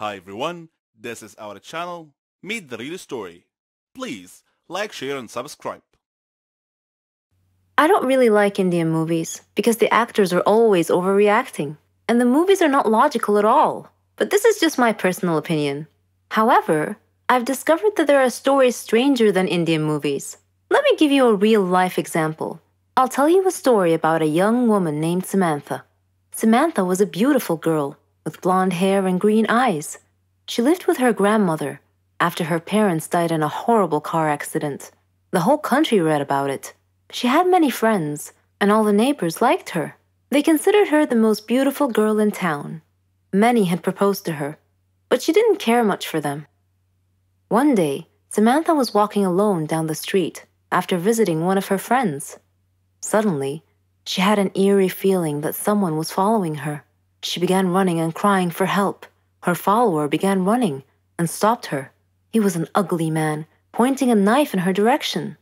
Hi everyone, this is our channel, Meet the Real Story. Please like, share and subscribe. I don't really like Indian movies because the actors are always overreacting, and the movies are not logical at all. But this is just my personal opinion. However, I've discovered that there are stories stranger than Indian movies. Let me give you a real life example. I'll tell you a story about a young woman named Samantha. Samantha was a beautiful girl with blonde hair and green eyes. She lived with her grandmother after her parents died in a horrible car accident. The whole country read about it. She had many friends, and all the neighbors liked her. They considered her the most beautiful girl in town. Many had proposed to her, but she didn't care much for them. One day, Samantha was walking alone down the street after visiting one of her friends. Suddenly, she had an eerie feeling that someone was following her. She began running and crying for help. Her follower began running and stopped her. He was an ugly man, pointing a knife in her direction.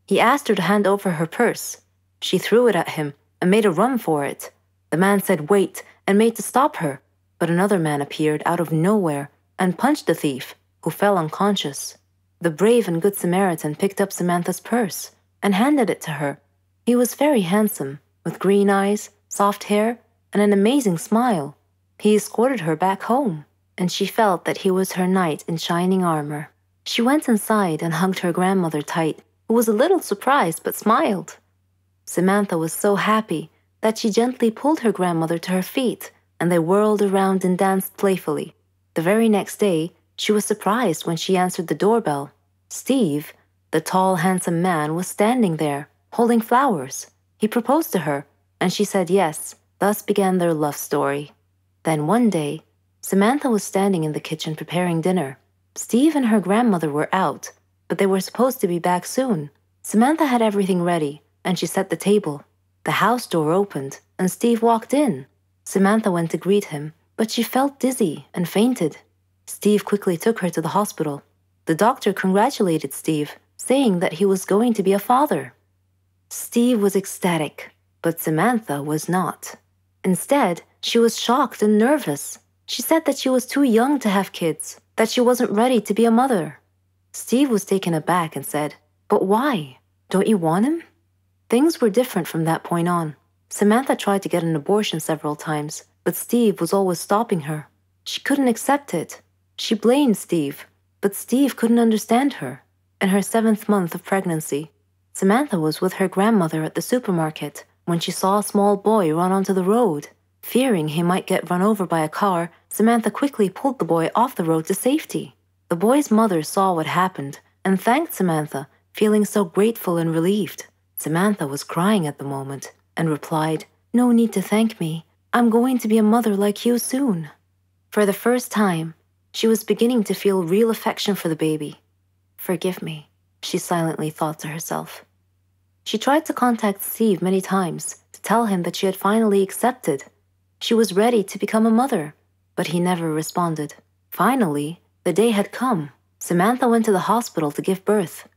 He asked her to hand over her purse. She threw it at him and made a run for it. The man said wait and made to stop her, but another man appeared out of nowhere and punched the thief, who fell unconscious. The brave and good Samaritan picked up Samantha's purse and handed it to her. He was very handsome, with green eyes, soft hair, and an amazing smile. He escorted her back home, and she felt that he was her knight in shining armor. She went inside and hugged her grandmother tight, who was a little surprised but smiled. Samantha was so happy that she gently pulled her grandmother to her feet, and they whirled around and danced playfully. The very next day, she was surprised when she answered the doorbell. Steve, the tall, handsome man, was standing there, holding flowers. He proposed to her, and she said yes. Thus began their love story. Then one day, Samantha was standing in the kitchen preparing dinner. Steve and her grandmother were out, but they were supposed to be back soon. Samantha had everything ready, and she set the table. The house door opened, and Steve walked in. Samantha went to greet him, but she felt dizzy and fainted. Steve quickly took her to the hospital. The doctor congratulated Steve, saying that he was going to be a father. Steve was ecstatic, but Samantha was not. Instead, she was shocked and nervous. She said that she was too young to have kids, that she wasn't ready to be a mother. Steve was taken aback and said, "But why? Don't you want him?" Things were different from that point on. Samantha tried to get an abortion several times, but Steve was always stopping her. She couldn't accept it. She blamed Steve, but Steve couldn't understand her. In her 7th month of pregnancy, Samantha was with her grandmother at the supermarket when she saw a small boy run onto the road. Fearing he might get run over by a car, Samantha quickly pulled the boy off the road to safety. The boy's mother saw what happened and thanked Samantha, feeling so grateful and relieved. Samantha was crying at the moment and replied, "No need to thank me. I'm going to be a mother like you soon." For the first time, she was beginning to feel real affection for the baby. "Forgive me," she silently thought to herself. She tried to contact Steve many times to tell him that she had finally accepted. She was ready to become a mother, but he never responded. Finally, the day had come. Samantha went to the hospital to give birth.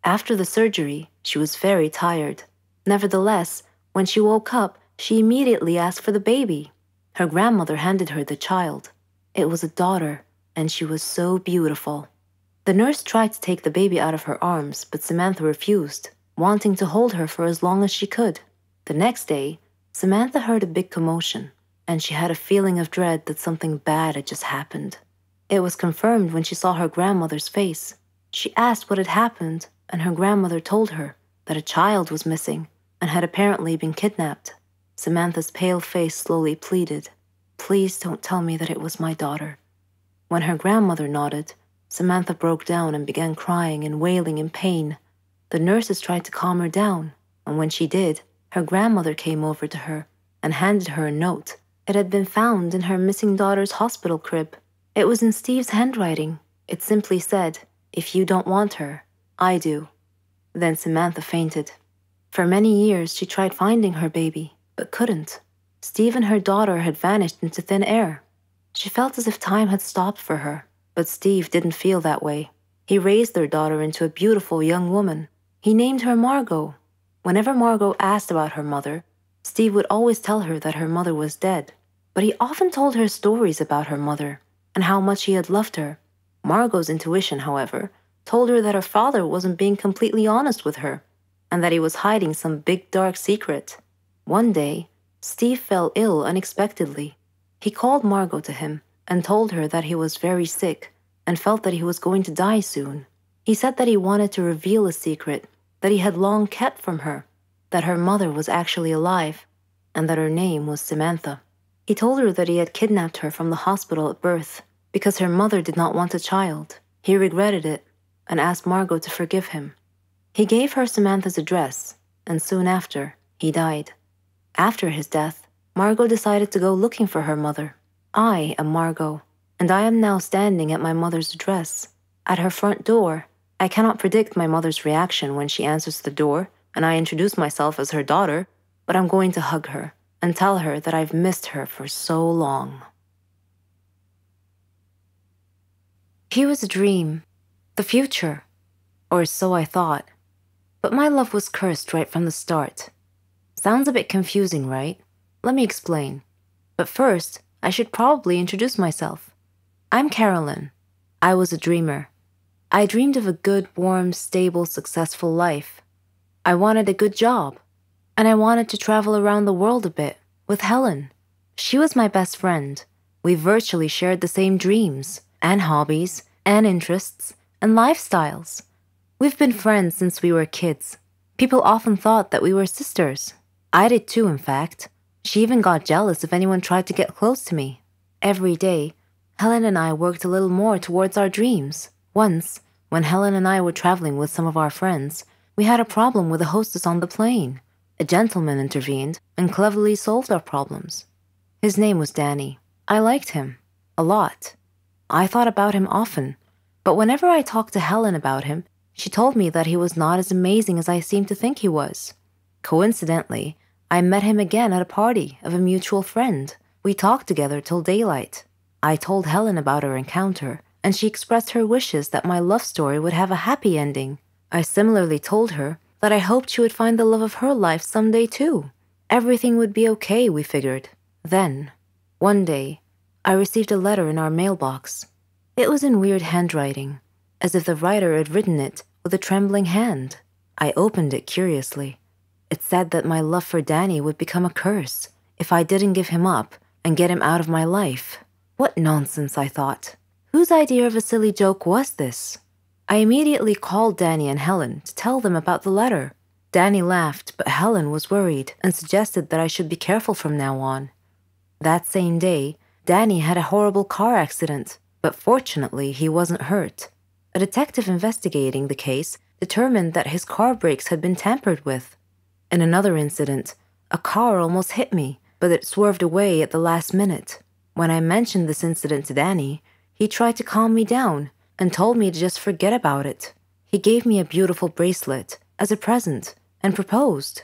After the surgery, she was very tired. Nevertheless, when she woke up, she immediately asked for the baby. Her grandmother handed her the child. It was a daughter, and she was so beautiful. The nurse tried to take the baby out of her arms, but Samantha refused, wanting to hold her for as long as she could. The next day, Samantha heard a big commotion, and she had a feeling of dread that something bad had just happened. It was confirmed when she saw her grandmother's face. She asked what had happened, and her grandmother told her that a child was missing and had apparently been kidnapped. Samantha's pale face slowly pleaded, "Please don't tell me that it was my daughter." When her grandmother nodded, Samantha broke down and began crying and wailing in pain. The nurses tried to calm her down, and when she did, her grandmother came over to her and handed her a note. It had been found in her missing daughter's hospital crib. It was in Steve's handwriting. It simply said, "If you don't want her, I do." Then Samantha fainted. For many years, she tried finding her baby, but couldn't. Steve and her daughter had vanished into thin air. She felt as if time had stopped for her, but Steve didn't feel that way. He raised their daughter into a beautiful young woman. He named her Margot. Whenever Margot asked about her mother, Steve would always tell her that her mother was dead, but he often told her stories about her mother. and how much he had loved her. Margot's intuition, however, told her that her father wasn't being completely honest with her, and that he was hiding some big dark secret. One day, Steve fell ill unexpectedly. He called Margot to him and told her that he was very sick and felt that he was going to die soon. He said that he wanted to reveal a secret that he had long kept from her, that her mother was actually alive, and that her name was Samantha. He told her that he had kidnapped her from the hospital at birth because her mother did not want a child. He regretted it and asked Margot to forgive him. He gave her Samantha's address, and soon after, he died. After his death, Margot decided to go looking for her mother. I am Margot, and I am now standing at my mother's address. At her front door, I cannot predict my mother's reaction when she answers the door and I introduce myself as her daughter, but I'm going to hug her and tell her that I've missed her for so long. He was a dream, the future, or so I thought. But my love was cursed right from the start. Sounds a bit confusing, right? Let me explain. But first, I should probably introduce myself. I'm Carolyn. I was a dreamer. I dreamed of a good, warm, stable, successful life. I wanted a good job. And I wanted to travel around the world a bit with Helen. She was my best friend. We virtually shared the same dreams and hobbies and interests and lifestyles. We've been friends since we were kids. People often thought that we were sisters. I did too, in fact. She even got jealous if anyone tried to get close to me. Every day, Helen and I worked a little more towards our dreams. Once, when Helen and I were traveling with some of our friends, we had a problem with the hostess on the plane. A gentleman intervened and cleverly solved our problems. His name was Danny. I liked him. A lot. I thought about him often. But whenever I talked to Helen about him, she told me that he was not as amazing as I seemed to think he was. Coincidentally, I met him again at a party of a mutual friend. We talked together till daylight. I told Helen about our encounter, and she expressed her wishes that my love story would have a happy ending. I similarly told her that I hoped she would find the love of her life someday too. Everything would be okay, we figured. Then, one day, I received a letter in our mailbox. It was in weird handwriting, as if the writer had written it with a trembling hand. I opened it curiously. It said that my love for Danny would become a curse if I didn't give him up and get him out of my life. What nonsense, I thought. Whose idea of a silly joke was this? I immediately called Danny and Helen to tell them about the letter. Danny laughed, but Helen was worried and suggested that I should be careful from now on. That same day, Danny had a horrible car accident, but fortunately he wasn't hurt. A detective investigating the case determined that his car brakes had been tampered with. In another incident, a car almost hit me, but it swerved away at the last minute. When I mentioned this incident to Danny, he tried to calm me down and told me to just forget about it. He gave me a beautiful bracelet as a present and proposed.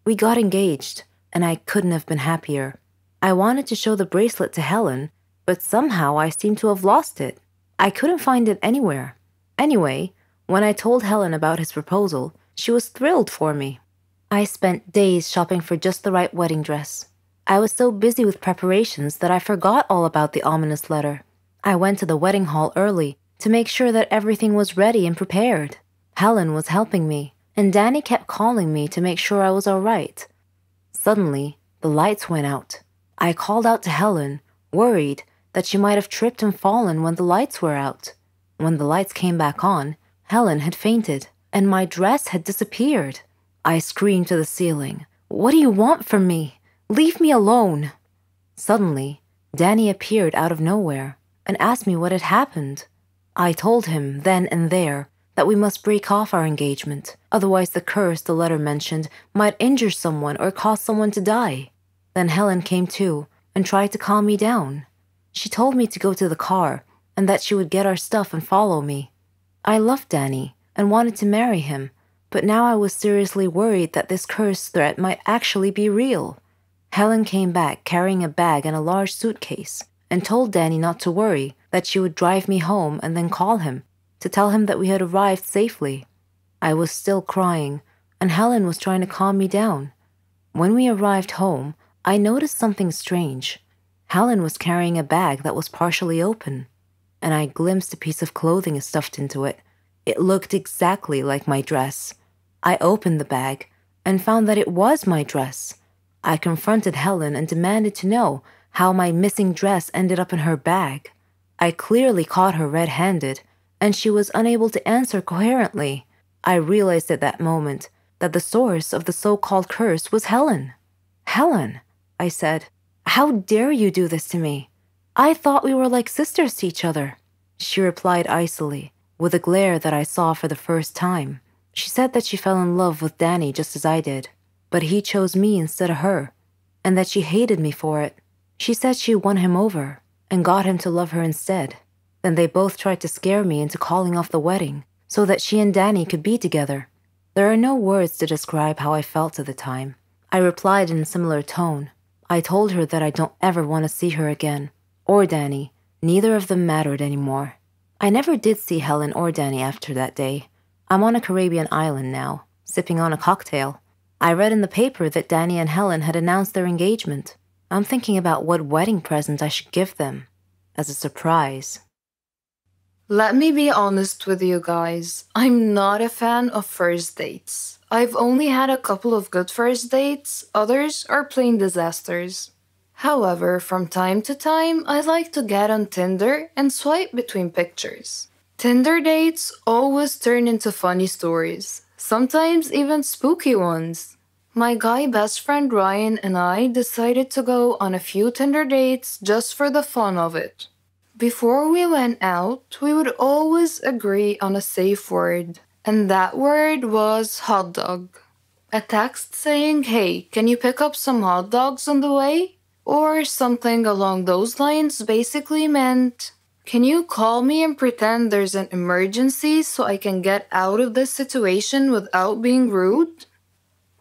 We got engaged, and I couldn't have been happier. I wanted to show the bracelet to Helen, but somehow I seemed to have lost it. I couldn't find it anywhere. Anyway, when I told Helen about his proposal, she was thrilled for me. I spent days shopping for just the right wedding dress. I was so busy with preparations that I forgot all about the ominous letter. I went to the wedding hall early to make sure that everything was ready and prepared. Helen was helping me, and Danny kept calling me to make sure I was all right. Suddenly, the lights went out. I called out to Helen, worried that she might have tripped and fallen when the lights were out. When the lights came back on, Helen had fainted, and my dress had disappeared. I screamed to the ceiling, "What do you want from me? Leave me alone!" Suddenly, Danny appeared out of nowhere and asked me what had happened. I told him then and there that we must break off our engagement, otherwise the curse the letter mentioned might injure someone or cause someone to die. Then Helen came too and tried to calm me down. She told me to go to the car and that she would get our stuff and follow me. I loved Danny and wanted to marry him, but now I was seriously worried that this curse threat might actually be real. Helen came back carrying a bag and a large suitcase and told Danny not to worry, that she would drive me home and then call him to tell him that we had arrived safely. I was still crying, and Helen was trying to calm me down. When we arrived home, I noticed something strange. Helen was carrying a bag that was partially open. and I glimpsed a piece of clothing stuffed into it. It looked exactly like my dress. I opened the bag and found that it was my dress. I confronted Helen and demanded to know how my missing dress ended up in her bag. I clearly caught her red-handed, and she was unable to answer coherently. I realized at that moment that the source of the so-called curse was Helen. "Helen," I said, "how dare you do this to me? I thought we were like sisters to each other." She replied icily, with a glare that I saw for the first time. She said that she fell in love with Danny just as I did, but he chose me instead of her, and that she hated me for it. She said she won him over and got him to love her instead. Then they both tried to scare me into calling off the wedding so that she and Danny could be together. There are no words to describe how I felt at the time. I replied in a similar tone. I told her that I don't ever want to see her again, or Danny. Neither of them mattered anymore. I never did see Helen or Danny after that day. I'm on a Caribbean island now, sipping on a cocktail. I read in the paper that Danny and Helen had announced their engagement. I'm thinking about what wedding present I should give them as a surprise. Let me be honest with you guys. I'm not a fan of first dates. I've only had a couple of good first dates, others are plain disasters. However, from time to time, I like to get on Tinder and swipe between pictures. Tinder dates always turn into funny stories, sometimes even spooky ones. My guy best friend Ryan and I decided to go on a few Tinder dates just for the fun of it. Before we went out, we would always agree on a safe word, and that word was hot dog. A text saying, "Hey, can you pick up some hot dogs on the way?" Or something along those lines basically meant, "Can you call me and pretend there's an emergency so I can get out of this situation without being rude?"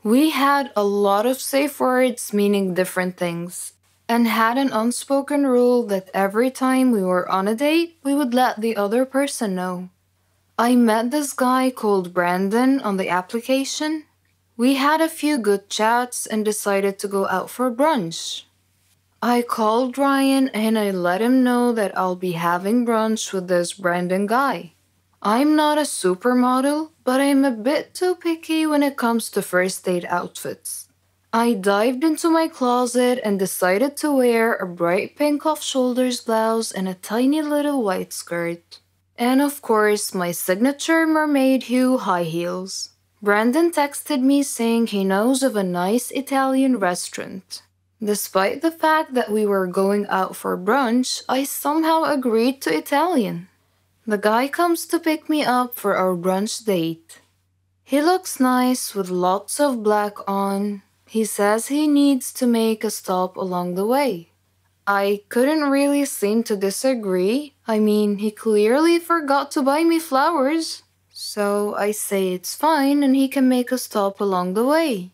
We had a lot of safe words meaning different things, and had an unspoken rule that every time we were on a date, we would let the other person know. I met this guy called Brandon on the application. We had a few good chats and decided to go out for brunch. I called Ryan and I let him know that I'll be having brunch with this Brandon guy. I'm not a supermodel, but I'm a bit too picky when it comes to first date outfits. I dived into my closet and decided to wear a bright pink off-shoulders blouse and a tiny little white skirt. And of course, my signature mermaid hue high heels. Brandon texted me saying he knows of a nice Italian restaurant. Despite the fact that we were going out for brunch, I somehow agreed to Italian. The guy comes to pick me up for our brunch date. He looks nice with lots of black on. He says he needs to make a stop along the way. I couldn't really seem to disagree. I mean, he clearly forgot to buy me flowers. So I say it's fine and he can make a stop along the way.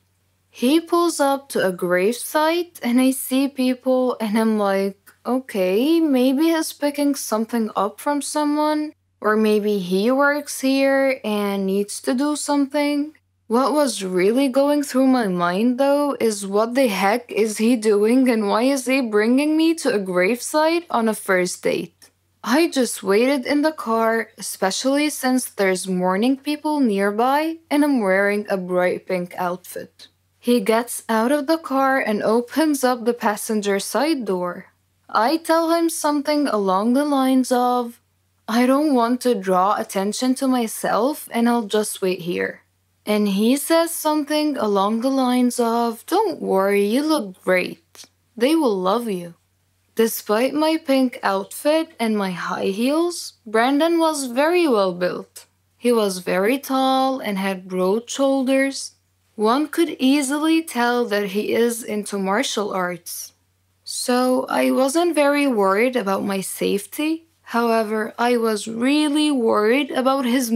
He pulls up to a gravesite and I see people and I'm like, okay, maybe he's picking something up from someone, or maybe he works here and needs to do something. What was really going through my mind though is what the heck is he doing and why is he bringing me to a gravesite on a first date? I just waited in the car, especially since there's mourning people nearby and I'm wearing a bright pink outfit. He gets out of the car and opens up the passenger side door. I tell him something along the lines of, "I don't want to draw attention to myself and I'll just wait here." And he says something along the lines of, "Don't worry, you look great. They will love you." Despite my pink outfit and my high heels, Brandon was very well built. He was very tall and had broad shoulders. One could easily tell that he is into martial arts. So I wasn't very worried about my safety. However, I was really worried about his